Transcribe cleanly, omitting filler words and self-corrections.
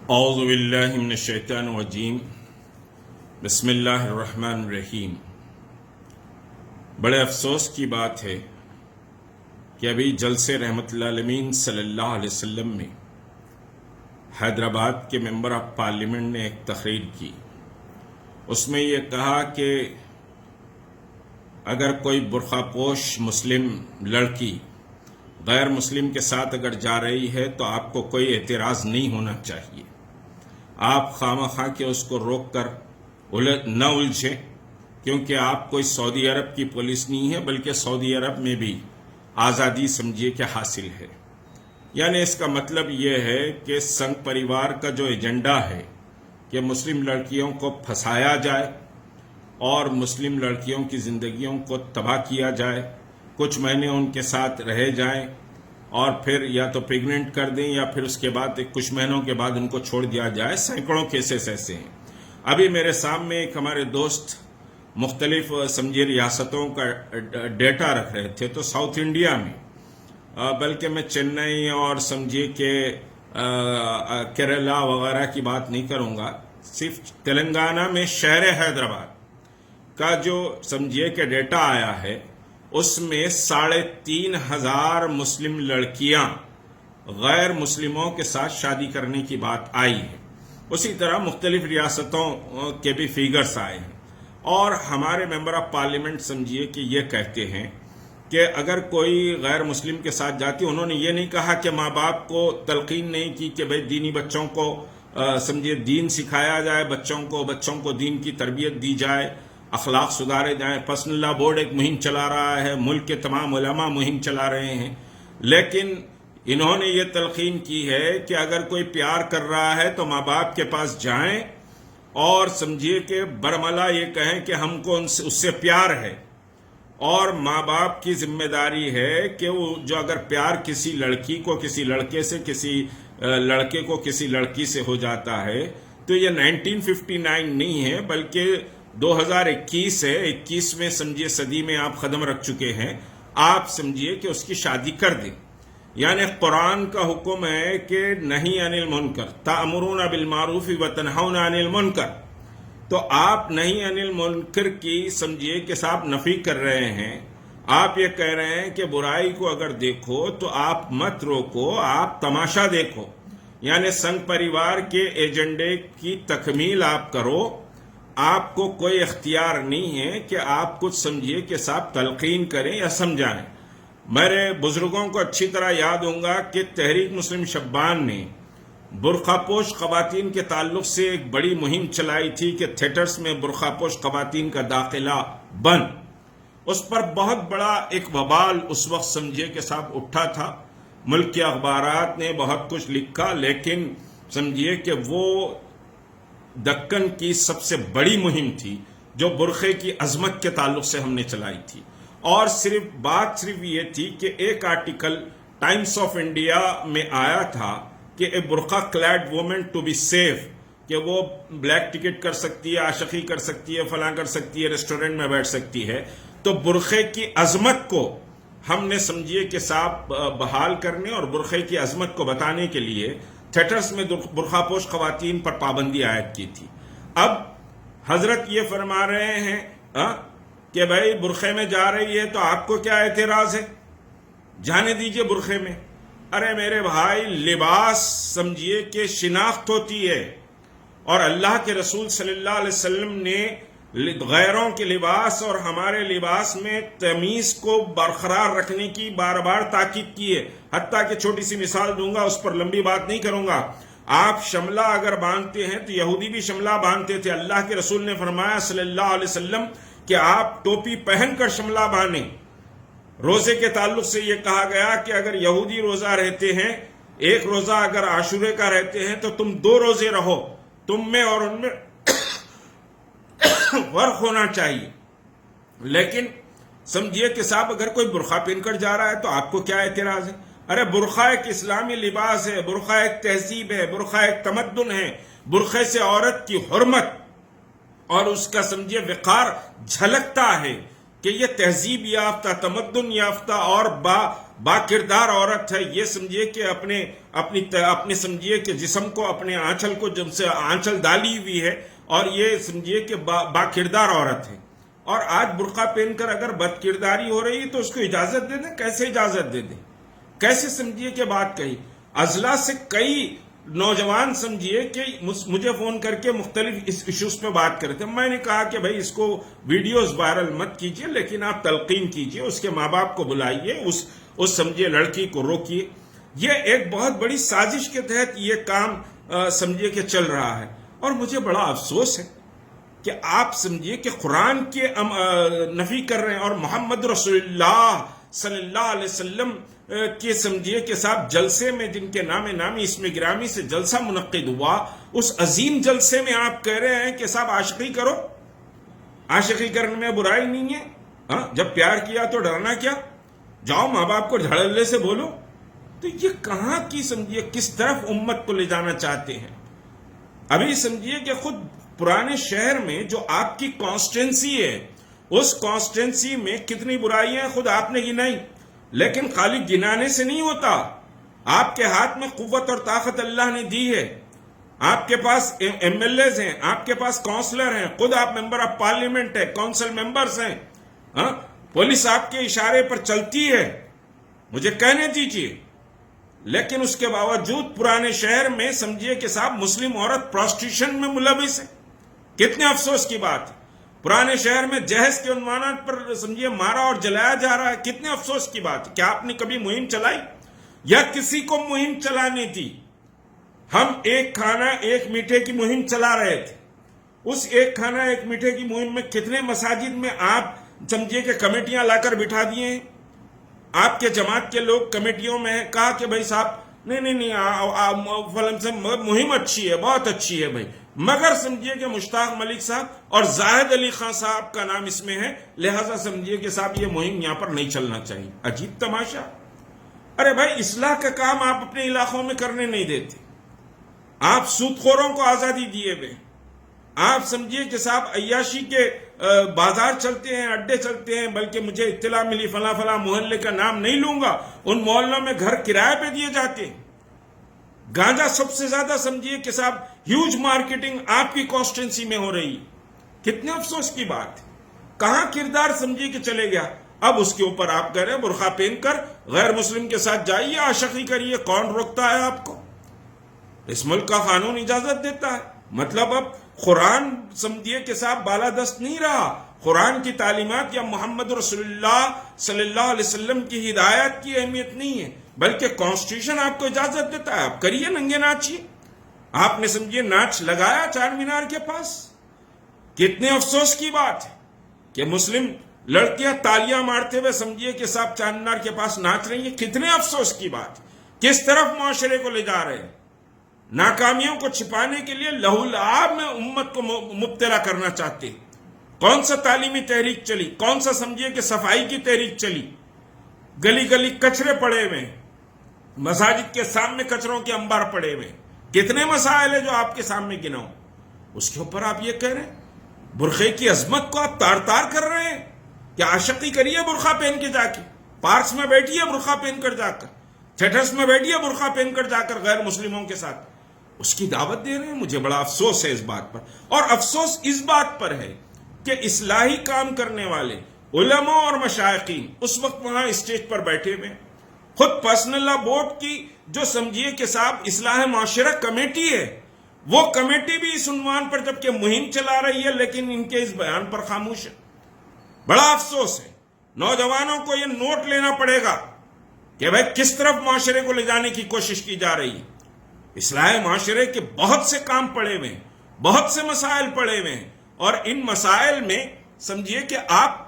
اعوذ باللہ من الشیطان الرجیم بسم اللہ الرحمن الرحیم۔ بڑے افسوس کی بات ہے کہ ابھی جلسے رحمت اللہ عالمین صلی اللہ علیہ وسلم میں حیدرآباد کے ممبر آف پارلیمنٹ نے ایک تقریر کی۔ اس میں یہ کہا کہ اگر کوئی برقع پوش مسلم لڑکی غیر مسلم کے ساتھ اگر جا رہی ہے تو آپ کو کوئی اعتراض نہیں ہونا چاہیے، آپ خواہ کے اس کو روک کر نہ الجھیں، کیونکہ آپ کوئی سعودی عرب کی پولیس نہیں ہے بلکہ سعودی عرب میں بھی آزادی سمجھیے کہ حاصل ہے۔ یعنی اس کا مطلب یہ ہے کہ سنگھ پریوار کا جو ایجنڈا ہے کہ مسلم لڑکیوں کو پھنسایا جائے اور مسلم لڑکیوں کی زندگیوں کو تباہ کیا جائے، کچھ مہینے ان کے ساتھ رہ جائیں اور پھر یا تو پریگننٹ کر دیں یا پھر اس کے بعد کچھ مہینوں کے بعد ان کو چھوڑ دیا جائے۔ سینکڑوں کیسز ایسے ہیں۔ ابھی میرے سامنے ایک ہمارے دوست مختلف سمجھیے ریاستوں کا ڈیٹا رکھ رہے تھے، تو ساؤتھ انڈیا میں بلکہ میں چنئی اور سمجھیے کہ کیرلا وغیرہ کی بات نہیں کروں گا، صرف تلنگانہ میں شہر حیدرآباد کا جو سمجھیے کہ ڈیٹا آیا ہے، اس میں 3,500 مسلم لڑکیاں غیر مسلموں کے ساتھ شادی کرنے کی بات آئی ہے۔ اسی طرح مختلف ریاستوں کے بھی فیگرز آئے ہیں، اور ہمارے ممبر آف پارلیمنٹ سمجھیے کہ یہ کہتے ہیں کہ اگر کوئی غیر مسلم کے ساتھ جاتی، انہوں نے یہ نہیں کہا کہ ماں باپ کو تلقین نہیں کی کہ بھئی دینی بچوں کو سمجھیے دین سکھایا جائے، بچوں کو دین کی تربیت دی جائے، اخلاق سدھارے جائیں۔ پرسنل لا بورڈ ایک مہم چلا رہا ہے، ملک کے تمام علماء مہم چلا رہے ہیں، لیکن انہوں نے یہ تلقین کی ہے کہ اگر کوئی پیار کر رہا ہے تو ماں باپ کے پاس جائیں اور سمجھیے کہ برملا یہ کہیں کہ ہم کو اس سے پیار ہے، اور ماں باپ کی ذمہ داری ہے کہ وہ جو اگر پیار کسی لڑکی کو کسی لڑکے سے، کسی لڑکے کو کسی لڑکی سے ہو جاتا ہے، تو یہ 1959 نہیں ہے بلکہ 2021 ہے۔ 21ویں سمجھیے صدی میں آپ قدم رکھ چکے ہیں، آپ سمجھیے کہ اس کی شادی کر دیں۔ یعنی قرآن کا حکم ہے کہ نہی عن المنکر، تأمرون بالمعروف وتنہون عن المنکر، تو آپ نہی عن المنکر کی سمجھیے کہ صاحب نفی کر رہے ہیں۔ آپ یہ کہہ رہے ہیں کہ برائی کو اگر دیکھو تو آپ مت روکو، آپ تماشا دیکھو۔ یعنی سنگھ پریوار کے ایجنڈے کی تکمیل آپ کرو، آپ کو کوئی اختیار نہیں ہے کہ آپ کچھ سمجھیے کہ صاحب تلقین کریں یا سمجھائیں۔ میرے بزرگوں کو اچھی طرح یاد ہوگا کہ تحریک مسلم شبان نے برقع پوش خواتین کے تعلق سے ایک بڑی مہم چلائی تھی کہ تھیٹرز میں برقع پوش خواتین کا داخلہ بند۔ اس پر بہت بڑا ایک وبال اس وقت سمجھیے کہ صاحب اٹھا تھا، ملک کے اخبارات نے بہت کچھ لکھا، لیکن سمجھیے کہ وہ دکن کی سب سے بڑی مہم تھی جو برقعے کی عظمت کے تعلق سے ہم نے چلائی تھی۔ اور بات صرف یہ تھی کہ ایک آرٹیکل ٹائمز آف انڈیا میں آیا تھا کہ اے برقع called woman to be safe, کہ وہ بلیک ٹکٹ کر سکتی ہے، عاشقی کر سکتی ہے، فلاں کر سکتی ہے، ریسٹورنٹ میں بیٹھ سکتی ہے۔ تو برقعے کی عظمت کو ہم نے سمجھیے کہ صاحب بحال کرنے اور برقعے کی عظمت کو بتانے کے لیے تھیٹرز میں برقع پوش خواتین پر پابندی عائد کی تھی۔ اب حضرت یہ فرما رہے ہیں کہ بھائی برقعے میں جا رہی ہے تو آپ کو کیا اعتراض ہے، جانے دیجئے برقعے میں۔ ارے میرے بھائی، لباس سمجھیے کہ شناخت ہوتی ہے، اور اللہ کے رسول صلی اللہ علیہ وسلم نے غیروں کے لباس اور ہمارے لباس میں تمیز کو برقرار رکھنے کی بار بار تاکید کی ہے۔ حتیٰ کہ چھوٹی سی مثال دوں گا، اس پر لمبی بات نہیں کروں گا۔ آپ شملہ اگر باندھتے ہیں تو یہودی بھی شملہ باندھتے تھے۔ اللہ کے رسول نے فرمایا صلی اللہ علیہ وسلم کہ آپ ٹوپی پہن کر شملہ باندھیں۔ روزے کے تعلق سے یہ کہا گیا کہ اگر یہودی روزہ رہتے ہیں، ایک روزہ اگر عاشورے کا رہتے ہیں تو تم 2 روزے رہو، تم میں اور ان میں فرق ہونا چاہیے۔ لیکن سمجھیے کہ صاحب اگر کوئی برقع پہن کر جا رہا ہے تو آپ کو کیا اعتراض ہے؟ ارے برقع ایک اسلامی لباس ہے، برقع ایک تہذیب ہے، برقع ایک تمدن ہے۔ برقعے سے عورت کی حرمت اور اس کا سمجھیے وقار جھلکتا ہے۔ کہ یہ تہذیب یافتہ، تمدن یافتہ اور با کردار عورت ہے، یہ سمجھیے کہ اپنے سمجھیے کہ جسم کو، اپنے آنچل کو جب سے آنچل ڈالی ہوئی ہے، اور یہ سمجھیے کہ با کردار عورت ہے، اور آج برقع پہن کر اگر بد کرداری ہو رہی ہے تو اس کو اجازت دے دیں؟ کیسے اجازت دے دیں؟ کیسے سمجھیے کہ بات کہی؟ اضلاع سے کئی نوجوان سمجھیے کہ مجھے فون کر کے مختلف اس ایشوز پہ بات کرتے ہیں. میں نے کہا کہ بھائی اس کو ویڈیوز وائرل مت کیجئے، لیکن آپ تلقین کیجئے، اس کے ماں باپ کو بلائیے، اس سمجھیے لڑکی کو روکیے. یہ ایک بہت بڑی سازش کے تحت یہ کام سمجھیے کہ چل رہا ہے. اور مجھے بڑا افسوس ہے کہ آپ سمجھیے کہ قرآن کے نفی کر رہے ہیں، اور محمد رسول اللہ صلی اللہ علیہ وسلم کے سمجھیے کہ صاحب جلسے میں، جن کے نام نامی اسم گرامی سے جلسہ منعقد ہوا، اس عظیم جلسے میں آپ کہہ رہے ہیں کہ صاحب عاشقی کرو. عاشقی کرنے میں برائی نہیں ہے، ہاں جب پیار کیا تو ڈرنا کیا، جاؤ ماں باپ کو دھڑلے سے بولو. تو یہ کہاں کی سمجھیے کس طرف امت کو لے جانا چاہتے ہیں؟ ابھی سمجھیے کہ خود پرانے شہر میں جو آپ کی کانسٹینسی ہے، اس کانسٹینسی میں کتنی برائیاں خود آپ نے گنائی. لیکن خالی گنانے سے نہیں ہوتا، آپ کے ہاتھ میں قوت اور طاقت اللہ نے دی ہے. آپ کے پاس ایم ایل ایز ہیں، آپ کے پاس کونسلر ہیں، خود آپ ممبر آف پارلیمنٹ ہیں، کونسل ممبرز ہیں. پولیس آپ کے اشارے پر چلتی ہے، مجھے کہنے دیجیے. لیکن اس کے باوجود پرانے شہر میں سمجھیے کہ صاحب مسلم عورت پروسٹیوشن میں ملوث ہے. کتنے افسوس کی بات ہے. پرانے شہر میں جہیز کے عنوانات پر سمجھیے مارا اور جلایا جا رہا ہے. کتنے افسوس کی بات ہے. کیا آپ نے کبھی مہم چلائی یا کسی کو مہم چلانے دی؟ ہم ایک کھانا ایک میٹھے کی مہم چلا رہے تھے. اس ایک کھانا ایک میٹھے کی مہم میں کتنے مساجد میں آپ سمجھیے کہ کمیٹیاں لا کر بٹھا دیے ہیں. آپ کے جماعت کے لوگ کمیٹیوں میں کہا کہ بھائی صاحب نہیں فلم سے مہم اچھی ہے، بہت اچھی ہے بھائی، مگر سمجھیے کہ مشتاق ملک صاحب اور زاہد علی خان صاحب کا نام اس میں ہے، لہذا سمجھیے کہ صاحب یہ مہم یہاں پر نہیں چلنا چاہیے. عجیب تماشا. ارے بھائی اصلاح کا کام آپ اپنے علاقوں میں کرنے نہیں دیتے. آپ سود خوروں کو آزادی دیے ہوئے. آپ سمجھیے کہ صاحب عیاشی کے بازار چلتے ہیں، اڈے چلتے ہیں، بلکہ مجھے اطلاع ملی فلاں فلاں محلے کا نام نہیں لوں گا، ان محلوں میں گھر کرائے پہ دیے جاتے ہیں. گانجا سب سے زیادہ سمجھیے کہ صاحب ہیوج مارکیٹنگ آپ کی کانسٹینسی میں ہو رہی. کتنے افسوس کی بات. کہاں کردار سمجھیے کہ چلے گیا. اب اس کے اوپر آپ کہہ رہے ہیں برقع پہن کر غیر مسلم کے ساتھ جائیے، عاشقی کریے. کون روکتا ہے آپ کو؟ اس ملک کا قانون اجازت دیتا ہے. مطلب اب قرآن سمجھیے کہ صاحب بالادست نہیں رہا. قرآن کی تعلیمات یا محمد رسول اللہ صلی اللہ علیہ وسلم کی ہدایات کی اہمیت نہیں ہے، بلکہ کانسٹیٹیوشن آپ کو اجازت دیتا ہے. آپ کریے، ننگے ناچیے. آپ نے سمجھیے ناچ لگایا چار مینار کے پاس. کتنے افسوس کی بات ہے کہ مسلم لڑکیاں تالیاں مارتے ہوئے سمجھیے کہ صاحب چار مینار کے پاس ناچ رہی ہیں. کتنے افسوس کی بات. کس طرف معاشرے کو لے جا رہے ہیں. ناکامیوں کو چھپانے کے لیے لہو لعاب میں امت کو مبتلا کرنا چاہتے ہیں. کون سا تعلیمی تحریک چلی، کون سا سمجھیے کہ صفائی کی تحریک چلی. گلی گلی کچرے پڑے ہوئے، مساجد کے سامنے کچروں کے انبار پڑے ہوئے. کتنے مسائل ہیں جو آپ کے سامنے گناؤں. اس کے اوپر آپ یہ کہہ رہے ہیں برقعے کی عظمت کو آپ تار تار کر رہے ہیں. کیا عاشقی کریے برقع پہن کے جا کے، پارکس میں بیٹھیے برقع پہن کر جا کر، تھیٹرز میں بیٹھیے برقع پہن کر جا کر غیر مسلموں کے ساتھ اس کی دعوت دے رہے ہیں. مجھے بڑا افسوس ہے اس بات پر. اور افسوس اس بات پر ہے کہ اصلاحی کام کرنے والے علماء اور مشائخین اس وقت وہاں اسٹیج پر بیٹھے ہوئے. خود پرسنل لا بورڈ کی جو سمجھیے کہ صاحب اصلاح معاشرہ کمیٹی ہے، وہ کمیٹی بھی اس عنوان پر جبکہ مہم چلا رہی ہے، لیکن ان کے اس بیان پر خاموش ہے. بڑا افسوس ہے. نوجوانوں کو یہ نوٹ لینا پڑے گا کہ بھائی کس طرف معاشرے کو لے جانے کی کوشش کی جا رہی ہے. اصلاح معاشرے کے بہت سے کام پڑے ہوئے ہیں، بہت سے مسائل پڑے ہوئے ہیں، اور ان مسائل میں سمجھیے کہ آپ